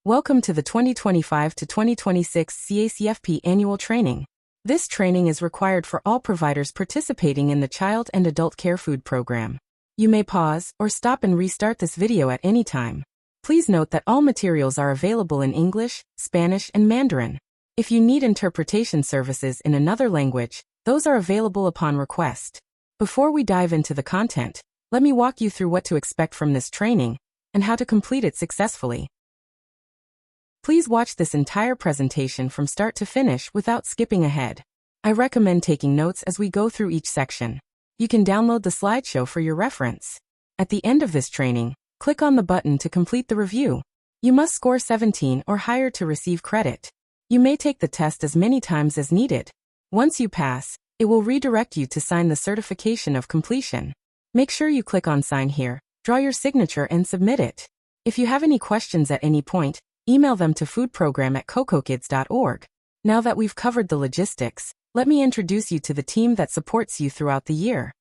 Welcome to the 2025 to 2026 CACFP annual training. This training is required for all providers participating in the Child and Adult Care Food Program. You may pause or stop and restart this video at any time. Please note that all materials are available in English, Spanish, and Mandarin. If you need interpretation services in another language, those are available upon request. Before we dive into the content, let me walk you through what to expect from this training and how to complete it successfully. Please watch this entire presentation from start to finish without skipping ahead. I recommend taking notes as we go through each section. You can download the slideshow for your reference. At the end of this training, click on the button to complete the review. You must score 17 or higher to receive credit. You may take the test as many times as needed. Once you pass, it will redirect you to sign the certification of completion. Make sure you click on Sign here, draw your signature and submit it. If you have any questions at any point, email them to foodprogram@cocokids.org. Now that we've covered the logistics, let me introduce you to the team that supports you throughout the year.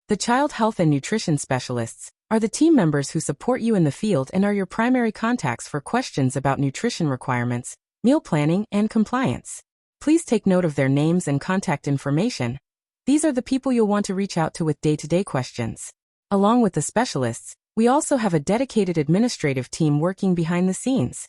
The Child Health and Nutrition Specialists are the team members who support you in the field and are your primary contacts for questions about nutrition requirements, meal planning, and compliance. Please take note of their names and contact information. These are the people you'll want to reach out to with day-to-day questions. Along with the specialists, we also have a dedicated administrative team working behind the scenes.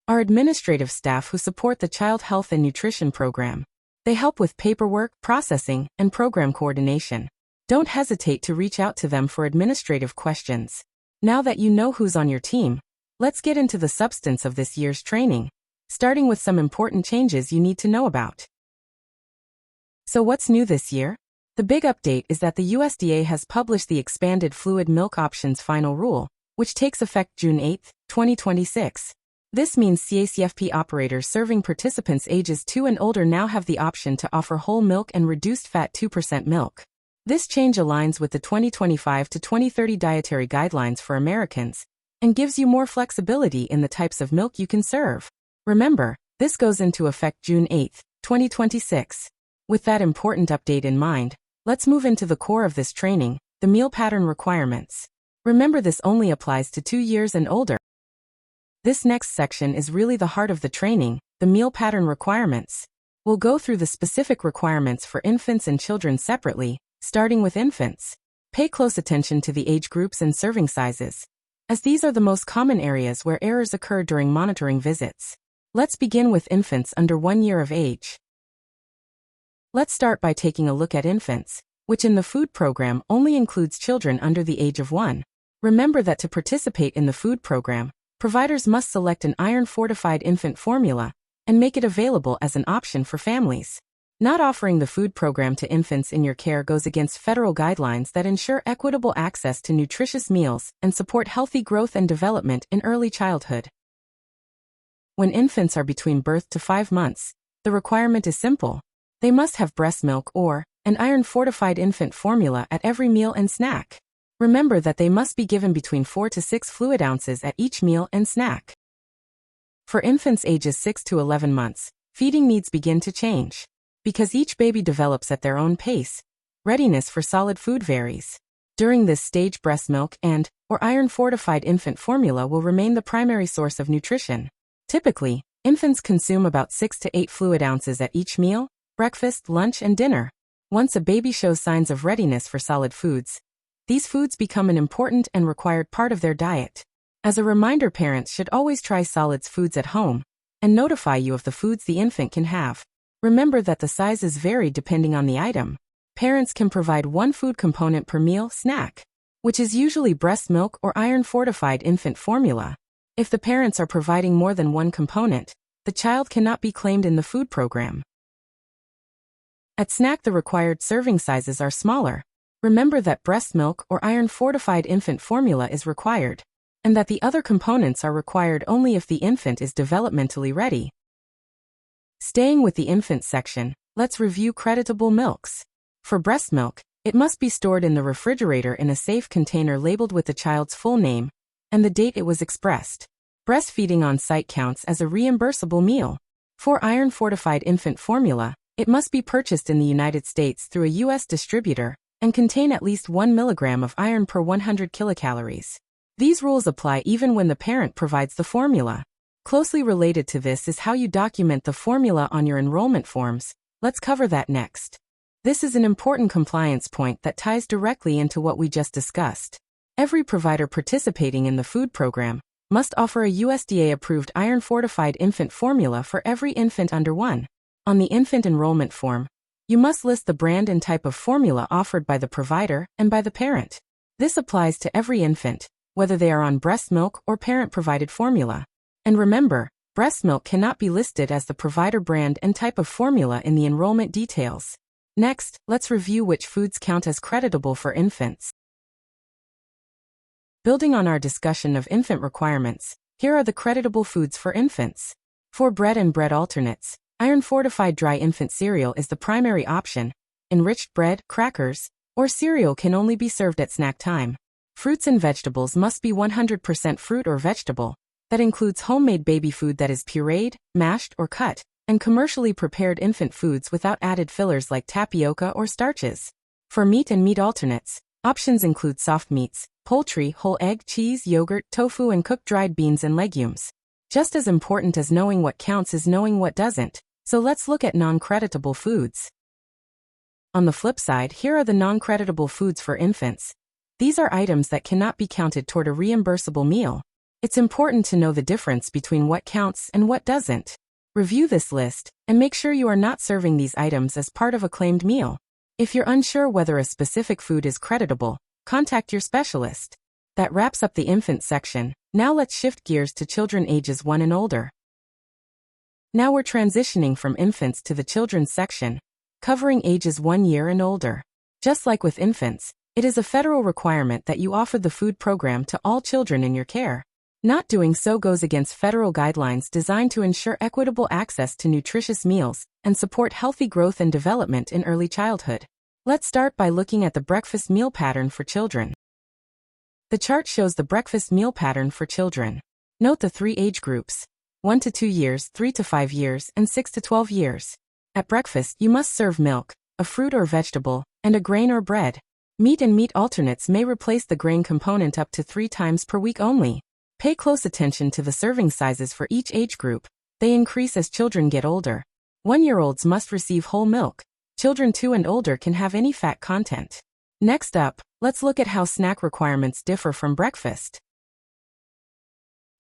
Our administrative staff who support the Child Health and Nutrition Program. They help with paperwork, processing, and program coordination. Don't hesitate to reach out to them for administrative questions. Now that you know who's on your team, let's get into the substance of this year's training, starting with some important changes you need to know about. So what's new this year? The big update is that the USDA has published the Expanded Fluid Milk Options Final Rule, which takes effect June 8, 2026. This means CACFP operators serving participants ages 2 and older now have the option to offer whole milk and reduced fat 2% milk. This change aligns with the 2025 to 2030 dietary guidelines for Americans and gives you more flexibility in the types of milk you can serve. Remember, this goes into effect June 8, 2026. With that important update in mind, let's move into the core of this training, the meal pattern requirements. Remember, this only applies to 2 years and older. This next section is really the heart of the training, the meal pattern requirements. We'll go through the specific requirements for infants and children separately, starting with infants. Pay close attention to the age groups and serving sizes, as these are the most common areas where errors occur during monitoring visits. Let's begin with infants under 1 year of age. Let's start by taking a look at infants, which in the food program only includes children under the age of 1. Remember that to participate in the food program, providers must select an iron-fortified infant formula and make it available as an option for families. Not offering the food program to infants in your care goes against federal guidelines that ensure equitable access to nutritious meals and support healthy growth and development in early childhood. When infants are between birth to 5 months, the requirement is simple. They must have breast milk or an iron-fortified infant formula at every meal and snack. Remember that they must be given between 4 to 6 fluid ounces at each meal and snack. For infants ages 6 to 11 months, feeding needs begin to change. Because each baby develops at their own pace, readiness for solid food varies. During this stage, breast milk or iron-fortified infant formula will remain the primary source of nutrition. Typically, infants consume about 6 to 8 fluid ounces at each meal, breakfast, lunch, and dinner. Once a baby shows signs of readiness for solid foods, these foods become an important and required part of their diet. As a reminder, parents should always try solids foods at home and notify you of the foods the infant can have. Remember that the sizes vary depending on the item. Parents can provide 1 food component per meal snack, which is usually breast milk or iron-fortified infant formula. If the parents are providing more than 1 component, the child cannot be claimed in the food program. At snack, the required serving sizes are smaller. Remember that breast milk or iron-fortified infant formula is required, and that the other components are required only if the infant is developmentally ready. Staying with the infant section, let's review creditable milks. For breast milk, it must be stored in the refrigerator in a safe container labeled with the child's full name and the date it was expressed. Breastfeeding on site counts as a reimbursable meal. For iron-fortified infant formula, it must be purchased in the United States through a U.S. distributor and contain at least 1 milligram of iron per 100 kilocalories. These rules apply even when the parent provides the formula. Closely related to this is how you document the formula on your enrollment forms. Let's cover that next. This is an important compliance point that ties directly into what we just discussed. Every provider participating in the food program must offer a USDA-approved iron-fortified infant formula for every infant under 1. On the infant enrollment form, you must list the brand and type of formula offered by the provider and by the parent. This applies to every infant, whether they are on breast milk or parent-provided formula. And remember, breast milk cannot be listed as the provider brand and type of formula in the enrollment details. Next, let's review which foods count as creditable for infants. Building on our discussion of infant requirements, here are the creditable foods for infants. For bread and bread alternates, iron-fortified dry infant cereal is the primary option. Enriched bread, crackers, or cereal can only be served at snack time. Fruits and vegetables must be 100% fruit or vegetable. That includes homemade baby food that is pureed, mashed, or cut, and commercially prepared infant foods without added fillers like tapioca or starches. For meat and meat alternates, options include soft meats, poultry, whole egg, cheese, yogurt, tofu, and cooked dried beans and legumes. Just as important as knowing what counts is knowing what doesn't, so let's look at non-creditable foods. On the flip side, here are the non-creditable foods for infants. These are items that cannot be counted toward a reimbursable meal. It's important to know the difference between what counts and what doesn't. Review this list, and make sure you are not serving these items as part of a claimed meal. If you're unsure whether a specific food is creditable, contact your specialist. That wraps up the infant section. Now let's shift gears to children ages 1 and older. Now we're transitioning from infants to the children's section, covering ages 1 year and older. Just like with infants, it is a federal requirement that you offer the food program to all children in your care. Not doing so goes against federal guidelines designed to ensure equitable access to nutritious meals and support healthy growth and development in early childhood. Let's start by looking at the breakfast meal pattern for children. The chart shows the breakfast meal pattern for children. Note the 3 age groups: 1 to 2 years, 3 to 5 years, and 6 to 12 years. At breakfast, you must serve milk, a fruit or vegetable, and a grain or bread. Meat and meat alternates may replace the grain component up to 3 times per week only. Pay close attention to the serving sizes for each age group. They increase as children get older. 1-year-olds must receive whole milk. Children 2 and older can have any fat content. Next up, let's look at how snack requirements differ from breakfast.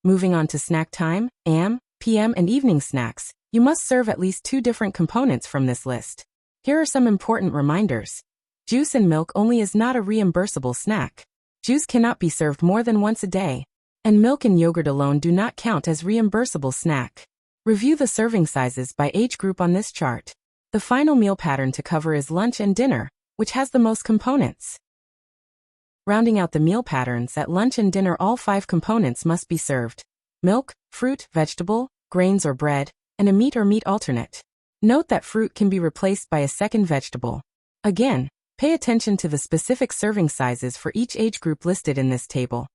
Moving on to snack time, AM, PM, and evening snacks, you must serve at least 2 different components from this list. Here are some important reminders. Juice and milk only is not a reimbursable snack. Juice cannot be served more than once a day. And milk and yogurt alone do not count as reimbursable snack. Review the serving sizes by age group on this chart. The final meal pattern to cover is lunch and dinner, which has the most components. Rounding out the meal patterns, at lunch and dinner all 5 components must be served: milk, fruit, vegetable, grains or bread, and a meat or meat alternate. Note that fruit can be replaced by a second vegetable. Again, pay attention to the specific serving sizes for each age group listed in this table.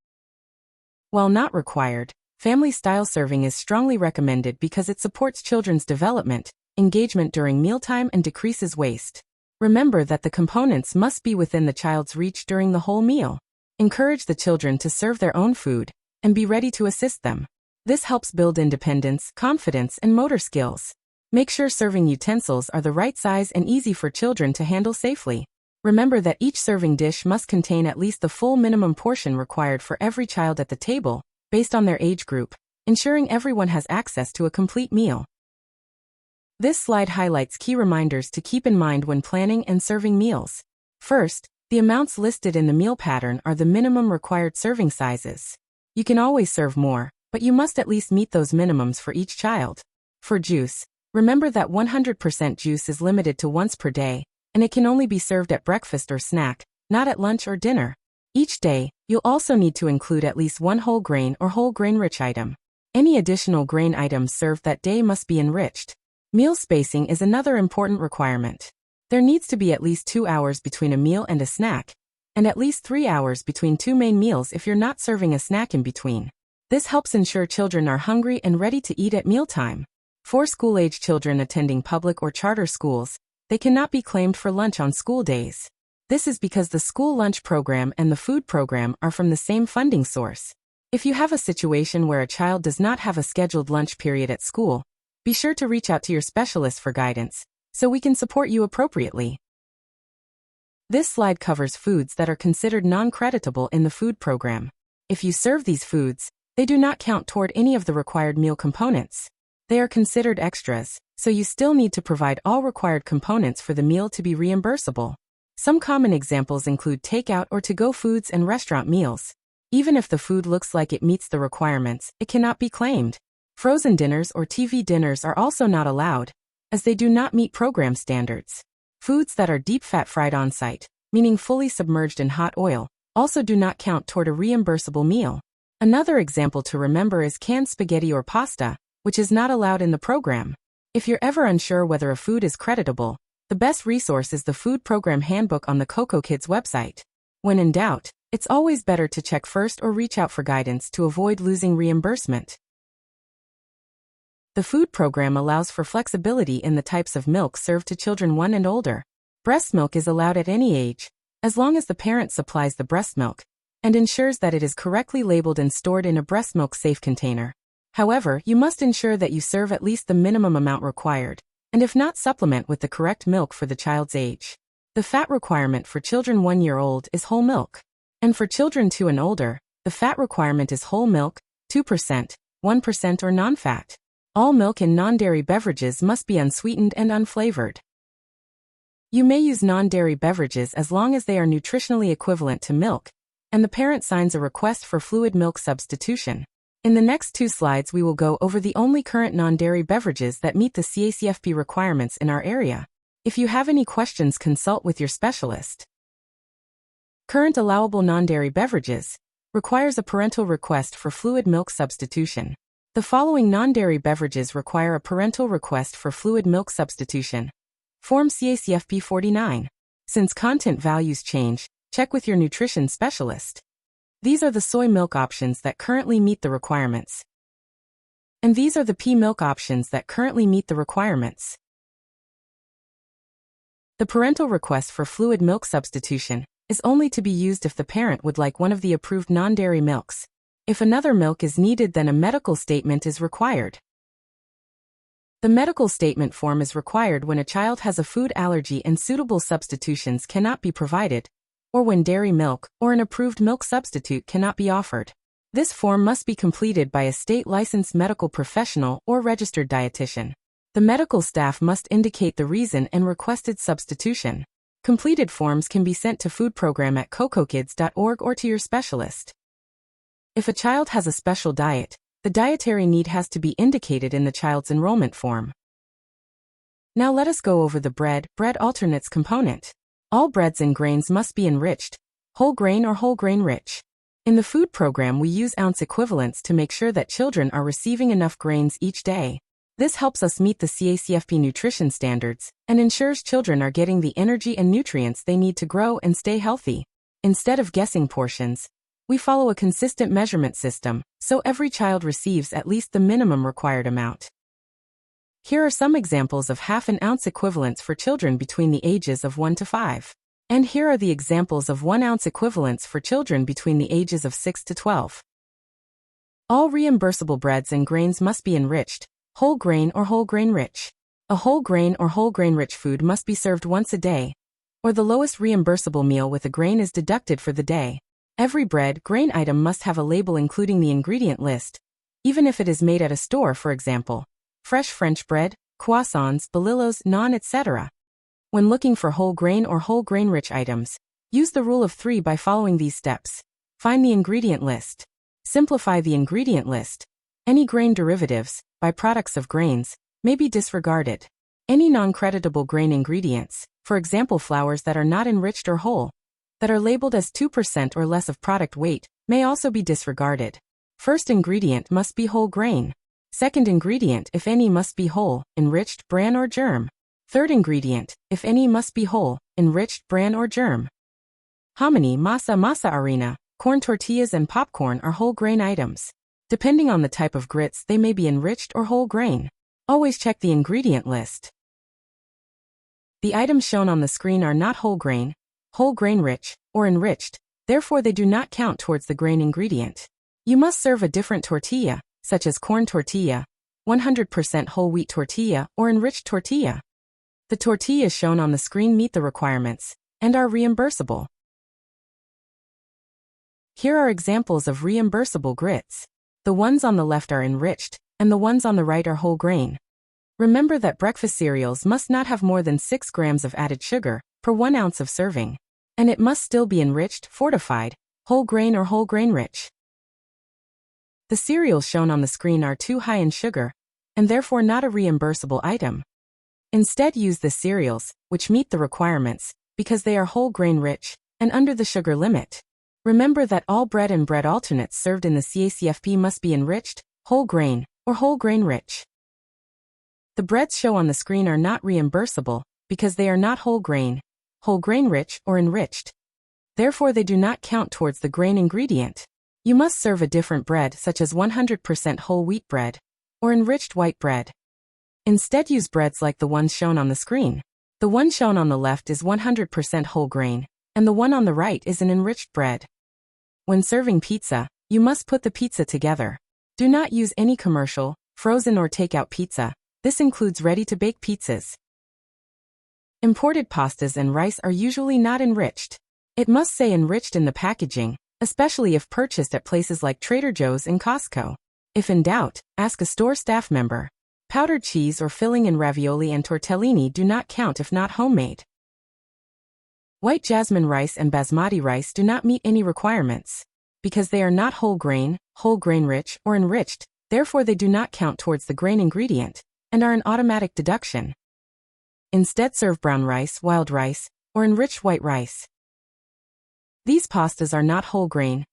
While not required, family-style serving is strongly recommended because it supports children's development, engagement during mealtime, and decreases waste. Remember that the components must be within the child's reach during the whole meal. Encourage the children to serve their own food, and be ready to assist them. This helps build independence, confidence, and motor skills. Make sure serving utensils are the right size and easy for children to handle safely. Remember that each serving dish must contain at least the full minimum portion required for every child at the table, based on their age group, ensuring everyone has access to a complete meal. This slide highlights key reminders to keep in mind when planning and serving meals. First, the amounts listed in the meal pattern are the minimum required serving sizes. You can always serve more, but you must at least meet those minimums for each child. For juice, remember that 100% juice is limited to once per day, and it can only be served at breakfast or snack, not at lunch or dinner. Each day, you'll also need to include at least 1 whole grain or whole grain-rich item. Any additional grain items served that day must be enriched. Meal spacing is another important requirement. There needs to be at least 2 hours between a meal and a snack, and at least 3 hours between 2 main meals if you're not serving a snack in between. This helps ensure children are hungry and ready to eat at mealtime. For school-age children attending public or charter schools, they cannot be claimed for lunch on school days. This is because the school lunch program and the food program are from the same funding source. If you have a situation where a child does not have a scheduled lunch period at school, be sure to reach out to your specialist for guidance, so we can support you appropriately. This slide covers foods that are considered non-creditable in the food program. If you serve these foods, they do not count toward any of the required meal components. They are considered extras, so you still need to provide all required components for the meal to be reimbursable. Some common examples include takeout or to-go foods and restaurant meals. Even if the food looks like it meets the requirements, it cannot be claimed. Frozen dinners or TV dinners are also not allowed, as they do not meet program standards. Foods that are deep fat fried on-site, meaning fully submerged in hot oil, also do not count toward a reimbursable meal. Another example to remember is canned spaghetti or pasta, which is not allowed in the program. If you're ever unsure whether a food is creditable, the best resource is the Food Program Handbook on the CocoKids website. When in doubt, it's always better to check first or reach out for guidance to avoid losing reimbursement. The food program allows for flexibility in the types of milk served to children 1 and older. Breast milk is allowed at any age, as long as the parent supplies the breast milk and ensures that it is correctly labeled and stored in a breast milk safe container. However, you must ensure that you serve at least the minimum amount required, and if not, supplement with the correct milk for the child's age. The fat requirement for children 1 year old is whole milk, and for children 2 and older, the fat requirement is whole milk, 2%, 1% or non-fat. All milk and non-dairy beverages must be unsweetened and unflavored. You may use non-dairy beverages as long as they are nutritionally equivalent to milk, and the parent signs a request for fluid milk substitution. In the next 2 slides we will go over the only current non-dairy beverages that meet the CACFP requirements in our area. If you have any questions, consult with your specialist. Current allowable non-dairy beverages requires a parental request for fluid milk substitution. The following non-dairy beverages require a parental request for fluid milk substitution. Form CACFP 49. Since content values change, check with your nutrition specialist. These are the soy milk options that currently meet the requirements. And these are the pea milk options that currently meet the requirements. The parental request for fluid milk substitution is only to be used if the parent would like one of the approved non-dairy milks. If another milk is needed, then a medical statement is required. The medical statement form is required when a child has a food allergy and suitable substitutions cannot be provided, or when dairy milk or an approved milk substitute cannot be offered. This form must be completed by a state-licensed medical professional or registered dietitian. The medical staff must indicate the reason and requested substitution. Completed forms can be sent to foodprogram@cocokids.org or to your specialist. If a child has a special diet, the dietary need has to be indicated in the child's enrollment form. Now let us go over the bread alternates component. All breads and grains must be enriched, whole grain or whole grain rich. In the food program we use ounce equivalents to make sure that children are receiving enough grains each day. This helps us meet the CACFP nutrition standards and ensures children are getting the energy and nutrients they need to grow and stay healthy. Instead of guessing portions, we follow a consistent measurement system, so every child receives at least the minimum required amount. Here are some examples of half an ounce equivalents for children between the ages of 1 to 5. And here are the examples of 1 ounce equivalents for children between the ages of 6 to 12. All reimbursable breads and grains must be enriched, whole grain or whole grain rich. A whole grain or whole grain rich food must be served once a day, or the lowest reimbursable meal with a grain is deducted for the day. Every bread, grain item must have a label including the ingredient list, even if it is made at a store, for example, fresh French bread, croissants, bolillos, naan, etc. When looking for whole grain or whole grain rich items, use the rule of 3 by following these steps. Find the ingredient list. Simplify the ingredient list. Any grain derivatives, byproducts of grains, may be disregarded. Any non-creditable grain ingredients, for example flours that are not enriched or whole, that are labeled as 2% or less of product weight, may also be disregarded. First ingredient must be whole grain. Second ingredient, if any, must be whole, enriched, bran or germ. Third ingredient, if any, must be whole, enriched, bran or germ. Hominy, masa harina, corn tortillas and popcorn are whole grain items. Depending on the type of grits, they may be enriched or whole grain. Always check the ingredient list. The items shown on the screen are not whole grain, whole grain rich, or enriched, therefore they do not count towards the grain ingredient. You must serve a different tortilla, such as corn tortilla, 100% whole wheat tortilla, or enriched tortilla. The tortillas shown on the screen meet the requirements and are reimbursable. Here are examples of reimbursable grits. The ones on the left are enriched, and the ones on the right are whole grain. Remember that breakfast cereals must not have more than 6 grams of added sugar per 1 ounce of serving. And it must still be enriched, fortified, whole grain or whole grain rich. The cereals shown on the screen are too high in sugar, and therefore not a reimbursable item. Instead, use the cereals, which meet the requirements, because they are whole grain rich, and under the sugar limit. Remember that all bread and bread alternates served in the CACFP must be enriched, whole grain, or whole grain rich. The breads shown on the screen are not reimbursable, because they are not whole grain rich, or enriched. Therefore they do not count towards the grain ingredient. You must serve a different bread such as 100% whole wheat bread, or enriched white bread. Instead, use breads like the ones shown on the screen. The one shown on the left is 100% whole grain, and the one on the right is an enriched bread. When serving pizza, you must put the pizza together. Do not use any commercial, frozen or takeout pizza. This includes ready-to-bake pizzas. Imported pastas and rice are usually not enriched. It must say enriched in the packaging, especially if purchased at places like Trader Joe's and Costco. If in doubt, ask a store staff member. Powdered cheese or filling in ravioli and tortellini do not count if not homemade. White jasmine rice and basmati rice do not meet any requirements. Because they are not whole grain rich, or enriched, therefore they do not count towards the grain ingredient, and are an automatic deduction. Instead, serve brown rice, wild rice, or enriched white rice. These pastas are not whole grain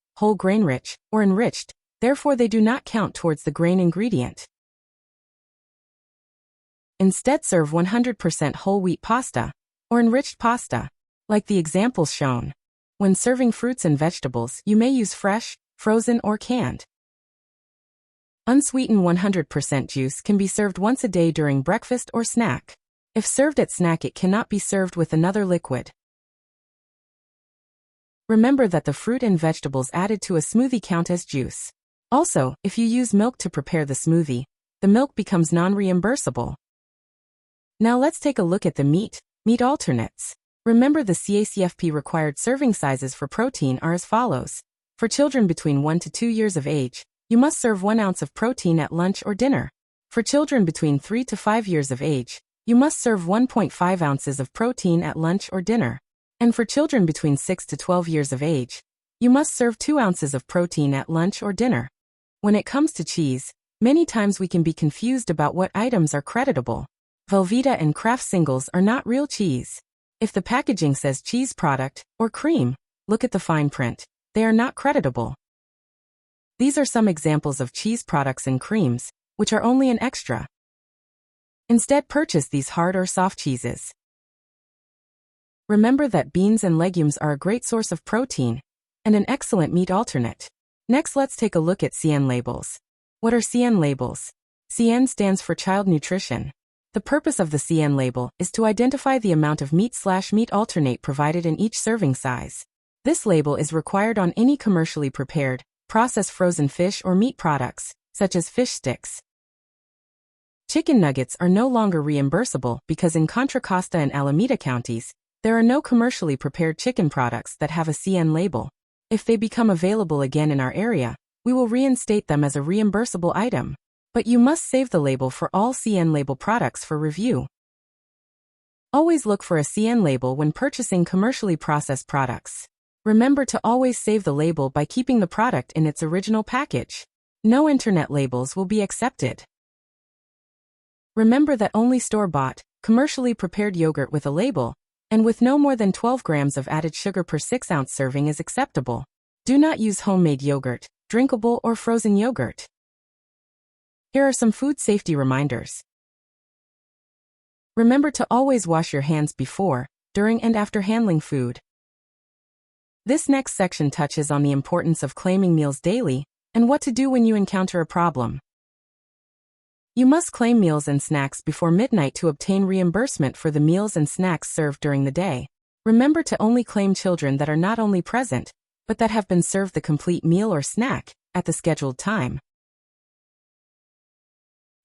rich, or enriched, therefore they do not count towards the grain ingredient. Instead, serve 100% whole wheat pasta, or enriched pasta, like the examples shown. When serving fruits and vegetables, you may use fresh, frozen, or canned. Unsweetened 100% juice can be served once a day during breakfast or snack. If served at snack, it cannot be served with another liquid. Remember that the fruit and vegetables added to a smoothie count as juice. Also, if you use milk to prepare the smoothie, the milk becomes non-reimbursable. Now let's take a look at the meat alternates. Remember the CACFP required serving sizes for protein are as follows. For children between 1 to 2 years of age, you must serve 1 ounce of protein at lunch or dinner. For children between 3 to 5 years of age, you must serve 1.5 ounces of protein at lunch or dinner. And for children between 6 to 12 years of age, you must serve 2 ounces of protein at lunch or dinner. When it comes to cheese, many times we can be confused about what items are creditable. Velveeta and Kraft singles are not real cheese. If the packaging says cheese product or cream, look at the fine print. They are not creditable. These are some examples of cheese products and creams, which are only an extra. Instead, purchase these hard or soft cheeses. Remember that beans and legumes are a great source of protein and an excellent meat alternate. Next, let's take a look at CN labels. What are CN labels? CN stands for Child Nutrition. The purpose of the CN label is to identify the amount of meat/meat alternate provided in each serving size. This label is required on any commercially prepared, processed frozen fish or meat products, such as fish sticks. Chicken nuggets are no longer reimbursable because in Contra Costa and Alameda counties, there are no commercially prepared chicken products that have a CN label. If they become available again in our area, we will reinstate them as a reimbursable item. But you must save the label for all CN label products for review. Always look for a CN label when purchasing commercially processed products. Remember to always save the label by keeping the product in its original package. No internet labels will be accepted. Remember that only store-bought, commercially prepared yogurt with a label, and with no more than 12 grams of added sugar per 6-ounce serving is acceptable. Do not use homemade yogurt, drinkable or frozen yogurt. Here are some food safety reminders. Remember to always wash your hands before, during and after handling food. This next section touches on the importance of claiming meals daily, and what to do when you encounter a problem. You must claim meals and snacks before midnight to obtain reimbursement for the meals and snacks served during the day. Remember to only claim children that are not only present, but that have been served the complete meal or snack at the scheduled time.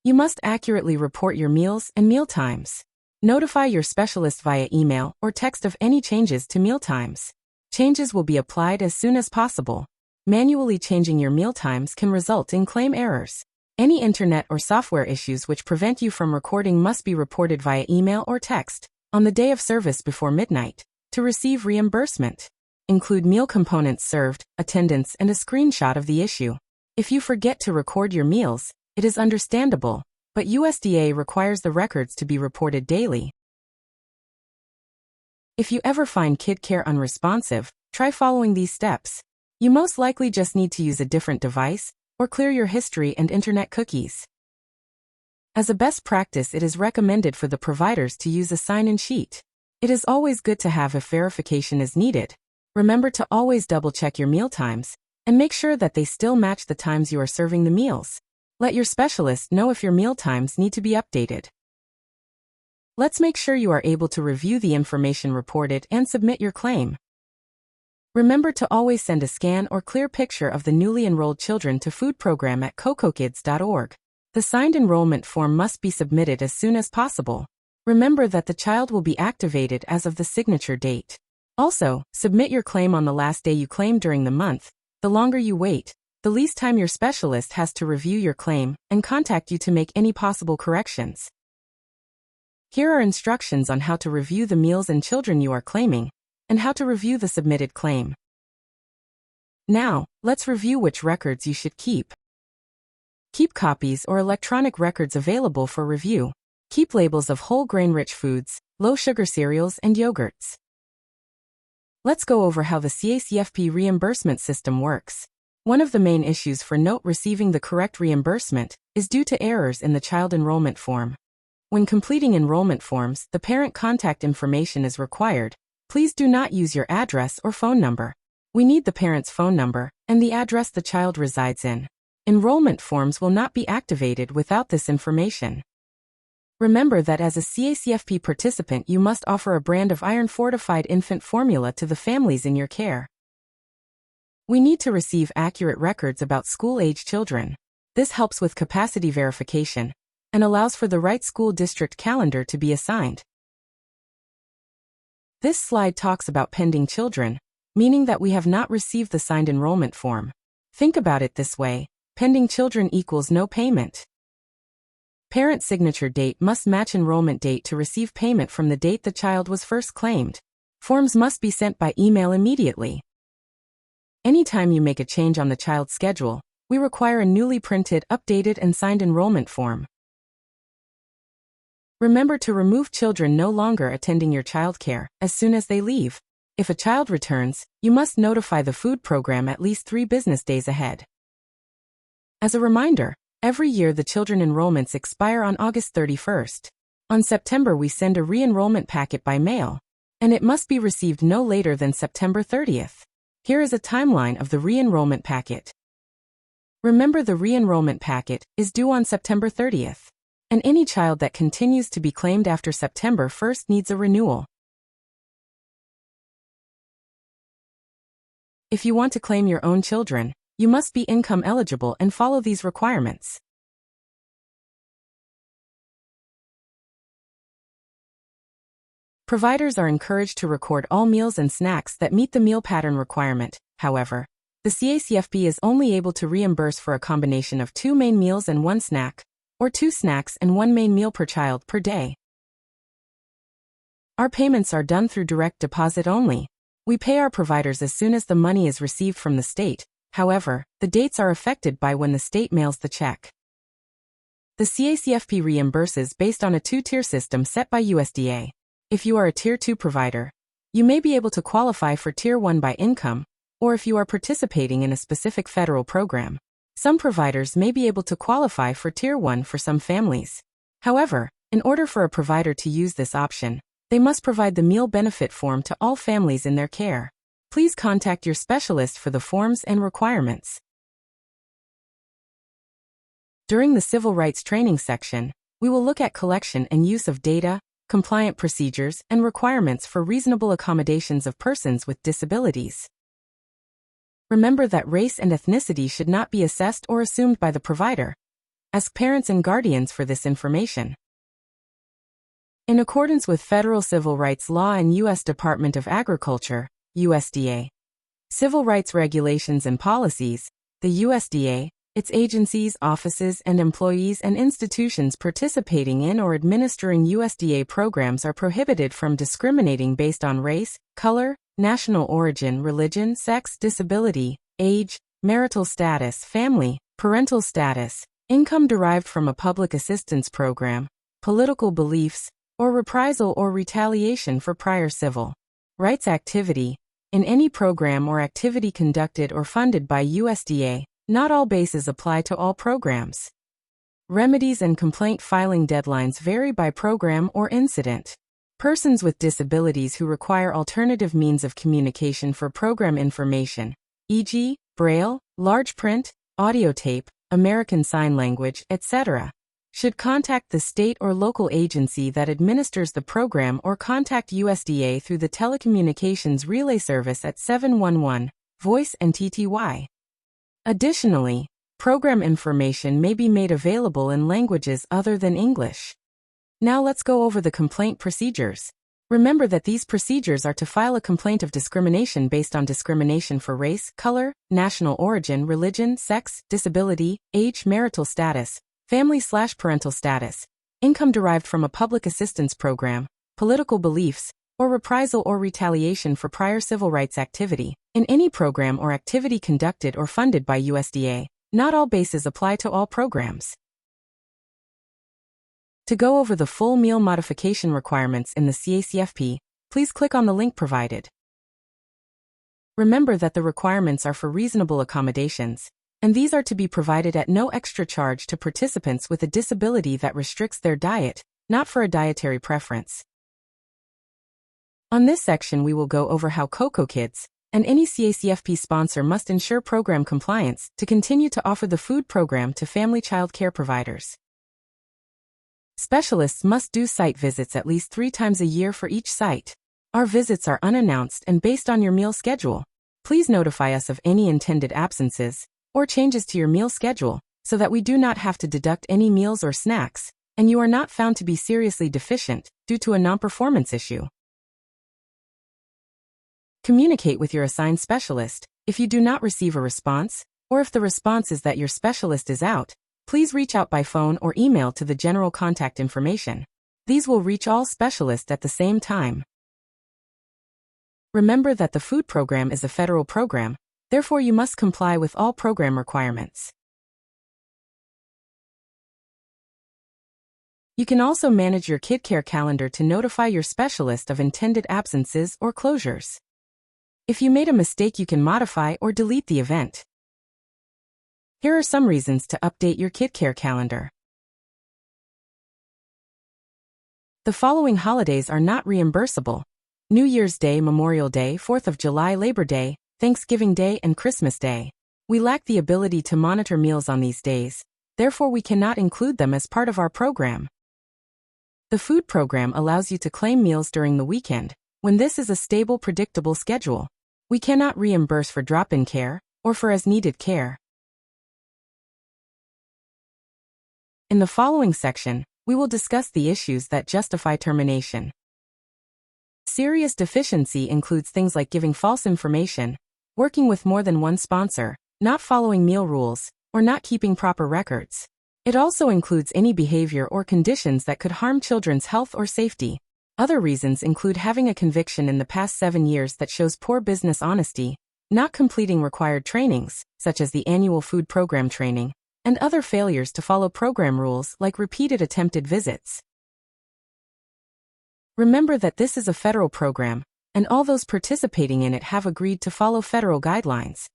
You must accurately report your meals and meal times. Notify your specialist via email or text of any changes to meal times. Changes will be applied as soon as possible. Manually changing your meal times can result in claim errors. Any internet or software issues which prevent you from recording must be reported via email or text on the day of service before midnight to receive reimbursement. Include meal components served, attendance, and a screenshot of the issue. If you forget to record your meals, it is understandable, but USDA requires the records to be reported daily. If you ever find KidCare unresponsive, try following these steps. You most likely just need to use a different device or clear your history and internet cookies. As a best practice, it is recommended for the providers to use a sign-in sheet. It is always good to have if verification is needed. Remember to always double-check your meal times and make sure that they still match the times you are serving the meals. Let your specialist know if your meal times need to be updated. Let's make sure you are able to review the information reported and submit your claim. Remember to always send a scan or clear picture of the newly enrolled children to foodprogram@cocokids.org. The signed enrollment form must be submitted as soon as possible. Remember that the child will be activated as of the signature date. Also, submit your claim on the last day you claim during the month. The longer you wait, the least time your specialist has to review your claim and contact you to make any possible corrections. Here are instructions on how to review the meals and children you are claiming, and how to review the submitted claim. Now, let's review which records you should keep. Keep copies or electronic records available for review. Keep labels of whole grain-rich foods, low-sugar cereals, and yogurts. Let's go over how the CACFP reimbursement system works. One of the main issues for not receiving the correct reimbursement is due to errors in the child enrollment form. When completing enrollment forms, the parent contact information is required. Please do not use your address or phone number. We need the parent's phone number and the address the child resides in. Enrollment forms will not be activated without this information. Remember that as a CACFP participant, you must offer a brand of iron-fortified infant formula to the families in your care. We need to receive accurate records about school-age children. This helps with capacity verification and allows for the right school district calendar to be assigned. This slide talks about pending children, meaning that we have not received the signed enrollment form. Think about it this way: pending children equals no payment. Parent signature date must match enrollment date to receive payment from the date the child was first claimed. Forms must be sent by email immediately. Anytime you make a change on the child's schedule, we require a newly printed, updated, and signed enrollment form. Remember to remove children no longer attending your childcare as soon as they leave. If a child returns, you must notify the food program at least 3 business days ahead. As a reminder, every year the children enrollments expire on August 31st. On September we send a re-enrollment packet by mail, and it must be received no later than September 30th. Here is a timeline of the re-enrollment packet. Remember, the re-enrollment packet is due on September 30th. And any child that continues to be claimed after September 1st needs a renewal. If you want to claim your own children, you must be income eligible and follow these requirements. Providers are encouraged to record all meals and snacks that meet the meal pattern requirement. However, the CACFP is only able to reimburse for a combination of 2 main meals and 1 snack, or 2 snacks and 1 main meal per child per day. Our payments are done through direct deposit only. We pay our providers as soon as the money is received from the state. However, the dates are affected by when the state mails the check. The CACFP reimburses based on a 2-tier system set by USDA. If you are a Tier 2 provider, you may be able to qualify for Tier 1 by income, or if you are participating in a specific federal program. Some providers may be able to qualify for Tier 1 for some families. However, in order for a provider to use this option, they must provide the meal benefit form to all families in their care. Please contact your specialist for the forms and requirements. During the Civil Rights Training section, we will look at collection and use of data, compliant procedures, and requirements for reasonable accommodations of persons with disabilities. Remember that race and ethnicity should not be assessed or assumed by the provider. Ask parents and guardians for this information. In accordance with federal civil rights law and U.S. Department of Agriculture, USDA, civil rights regulations and policies, the USDA, its agencies, offices, and employees and institutions participating in or administering USDA programs are prohibited from discriminating based on race, color, national origin, religion, sex, disability, age, marital status, family, parental status, income derived from a public assistance program, political beliefs, or reprisal or retaliation for prior civil rights activity, in any program or activity conducted or funded by USDA. Not all bases apply to all programs. Remedies and complaint filing deadlines vary by program or incident. Persons with disabilities who require alternative means of communication for program information, e.g., Braille, large print, audio tape, American Sign Language, etc., should contact the state or local agency that administers the program or contact USDA through the Telecommunications Relay Service at 711, voice and TTY. Additionally, program information may be made available in languages other than English. Now let's go over the complaint procedures. Remember that these procedures are to file a complaint of discrimination based on discrimination for race, color, national origin, religion, sex, disability, age, marital status, family/parental status, income derived from a public assistance program, political beliefs, or reprisal or retaliation for prior civil rights activity, in any program or activity conducted or funded by USDA. Not all bases apply to all programs. To go over the full meal modification requirements in the CACFP, please click on the link provided. Remember that the requirements are for reasonable accommodations, and these are to be provided at no extra charge to participants with a disability that restricts their diet, not for a dietary preference. On this section we will go over how COCO Kids and any CACFP sponsor must ensure program compliance to continue to offer the food program to family child care providers. Specialists must do site visits at least 3 times a year for each site. Our visits are unannounced and based on your meal schedule. Please notify us of any intended absences or changes to your meal schedule so that we do not have to deduct any meals or snacks, and you are not found to be seriously deficient due to a non-performance issue. Communicate with your assigned specialist. If you do not receive a response, or if the response is that your specialist is out, please reach out by phone or email to the general contact information. These will reach all specialists at the same time. Remember that the food program is a federal program, therefore you must comply with all program requirements. You can also manage your kid care calendar to notify your specialist of intended absences or closures. If you made a mistake, you can modify or delete the event. Here are some reasons to update your kid care calendar. The following holidays are not reimbursable: New Year's Day, Memorial Day, 4th of July, Labor Day, Thanksgiving Day, and Christmas Day. We lack the ability to monitor meals on these days, therefore we cannot include them as part of our program. The food program allows you to claim meals during the weekend, when this is a stable, predictable schedule. We cannot reimburse for drop-in care, or for as-needed care. In the following section, we will discuss the issues that justify termination. Serious deficiency includes things like giving false information, working with more than one sponsor, not following meal rules, or not keeping proper records. It also includes any behavior or conditions that could harm children's health or safety. Other reasons include having a conviction in the past 7 years that shows poor business honesty, not completing required trainings, such as the annual food program training, and other failures to follow program rules like repeated attempted visits. Remember that this is a federal program, and all those participating in it have agreed to follow federal guidelines.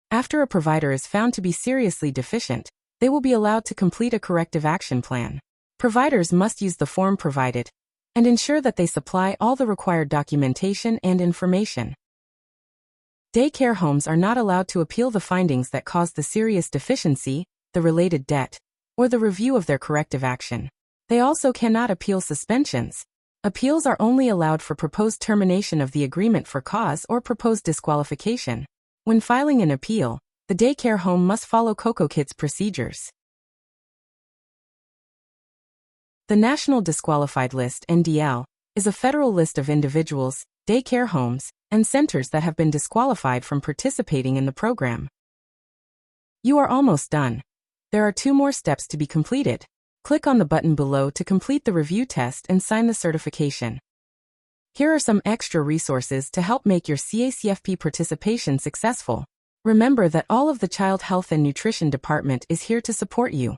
After a provider is found to be seriously deficient, they will be allowed to complete a corrective action plan. Providers must use the form provided and ensure that they supply all the required documentation and information. Daycare homes are not allowed to appeal the findings that caused the serious deficiency, the related debt, or the review of their corrective action. They also cannot appeal suspensions. Appeals are only allowed for proposed termination of the agreement for cause or proposed disqualification. When filing an appeal, the daycare home must follow CACFP's procedures. The National Disqualified List, NDL, is a federal list of individuals, daycare homes, and centers that have been disqualified from participating in the program. You are almost done. There are 2 more steps to be completed. Click on the button below to complete the review test and sign the certification. Here are some extra resources to help make your CACFP participation successful. Remember that all of the Child Health and Nutrition Department is here to support you.